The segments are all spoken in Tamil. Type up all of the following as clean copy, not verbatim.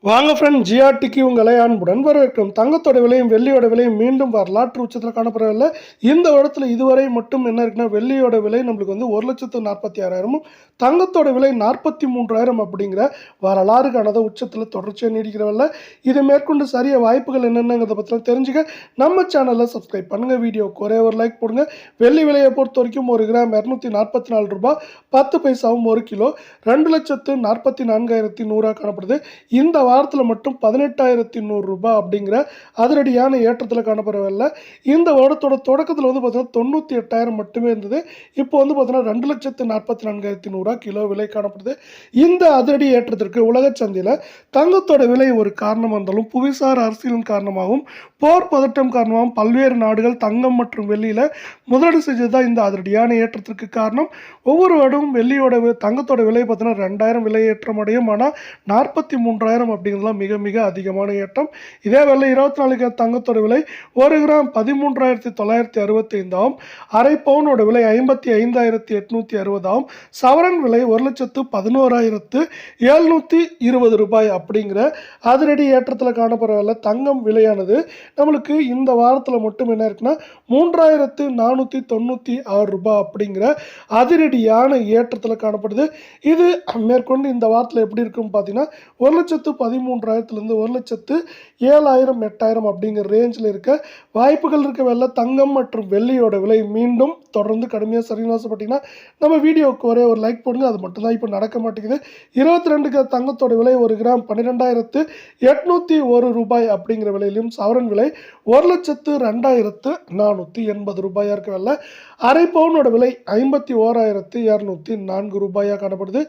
வாங்க ஃப்ரெண்ட், ஜிஆர்டிக்கு உங்களை அன்புடன் வரவேற்கும். தங்கத்தோட விலையும் வெள்ளியோட விலையும் மீண்டும் வரலாற்று உச்சத்தில் காணப்படவில்லை. இந்த வருடத்தில் இதுவரை மட்டும் என்ன இருக்குன்னா, வெள்ளியோட விலை நம்மளுக்கு வந்து 1,46,000, தங்கத்தோட விலை 43,000 அப்படிங்கிற வரலாறு காணாத உச்சத்தில் தொடர்ச்சியாக நீடிக்கிறவில்லை. இது மேற்கொண்டு சரிய வாய்ப்புகள் என்னென்னங்கிறத பற்றிலாம் தெரிஞ்சுக்க நம்ம சேனலில் சப்ஸ்கிரைப் பண்ணுங்கள். வீடியோக்கு ஒரே ஒரு லைக் போடுங்க. வெள்ளி விலையை பொறுத்த வரைக்கும் 1 கிராம் 244 ரூபாய் 10 பைசாவும், 1 கிலோ 2,44,100 காணப்படுது. இந்த வாரத்தில் மட்டும் 18,100 ரூபாய் அப்படிங்கிற அதிரடியான ஏற்றத்தில் காணப்படவில்லை. இந்த வருடத்தோட தொடக்கத்தில் வந்து பார்த்தீங்கன்னா 98,000 மட்டுமே இருந்தது. இப்போ வந்து பார்த்தீங்கன்னா 2,44,100 கிலோ விலை காணப்படுது. இந்த அதிரடி ஏற்றத்திற்கு உலக சந்தையில் தங்கத்தோட விலை ஒரு காரணமாக இருந்தாலும், புவிசார் அரசியலின் காரணமாகவும் போர் பதட்டம் காரணமாகவும் பல்வேறு நாடுகள் தங்கம் மற்றும் வெள்ளியில் முதலீடு செஞ்சது தான் இந்த அதிரடியான ஏற்றத்திற்கு காரணம். ஒவ்வொரு வருடமும் வெள்ளியோட தங்கத்தோட விலை பார்த்தீங்கன்னா 2,000 விலை ஏற்றம் அடையும். ஆனால் 43,000 அப்படிங்கிறதுலாம் மிக மிக அதிகமான ஏற்றம். இதே வேலை 24 கேரட் தங்கத்தோட விலை 1 கிராம் 13,965 அரை பவுனோட விலை 55,860 சவரன் விலை 1,11,720 ரூபாய் அப்படிங்கிற அதிரடி ஏற்றத்தில் காணப்படவில்லை. தங்கம் விலையானது நம்மளுக்கு இந்த வாரத்தில் மட்டும் என்ன இருக்குன்னா 3,496 ரூபாய் அப்படிங்கிற அதிரடியான ஏற்றத்தில் காணப்படுது. இது மேற்கொண்டு இந்த வாரத்தில் எப்படி இருக்குன்னு பார்த்தீங்கன்னா 1,13,000 1,07,000 8,000 அப்படிங்கிற ரேஞ்சில் இருக்க வாய்ப்புகள் இருக்க வேலை. தங்கம் மற்றும் வெள்ளியோட விலை மீண்டும் தொடர்ந்து கடுமையாக சரின்னு ஆசைப்பட்டீங்கன்னா நம்ம வீடியோவுக்கு ஒரே ஒரு லைக் போடுங்க. அது மட்டும்தான் இப்போ நடக்க மாட்டேங்குது. 22 தங்கத்தோட விலை 1 கிராம் 12,801 ரூபாய் அப்படிங்கிற விலையிலும், சவரன் விலை 1,02,480 ரூபாயாக இருக்க வேலை. அரை பவுனோட விலை 51,204 ரூபாயாக காணப்படுது.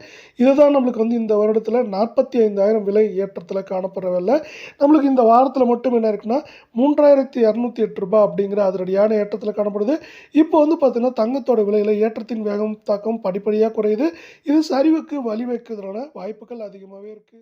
இதுதான் நம்மளுக்கு வந்து இந்த வருடத்தில் 45,000 விலை ஏற்றத்தில் காணப்படவில்லை. நம்மளுக்கு இந்த வாரத்தில் மட்டும் என்ன இருக்குன்னா 3,208 ரூபாய் அப்படிங்கிற அதிரடியான ஏற்றத்தில் காணப்படுது. இப்போ வந்து பார்த்தீங்கன்னா தங்கத்தோட விலையில் ஏற்றத்தின் வேகம் தாக்கம் படிப்படியாக குறையுது. இது சரிவுக்கு வழிவகுக்கிறதுனால வாய்ப்புகள் அதிகமாகவே இருக்குது.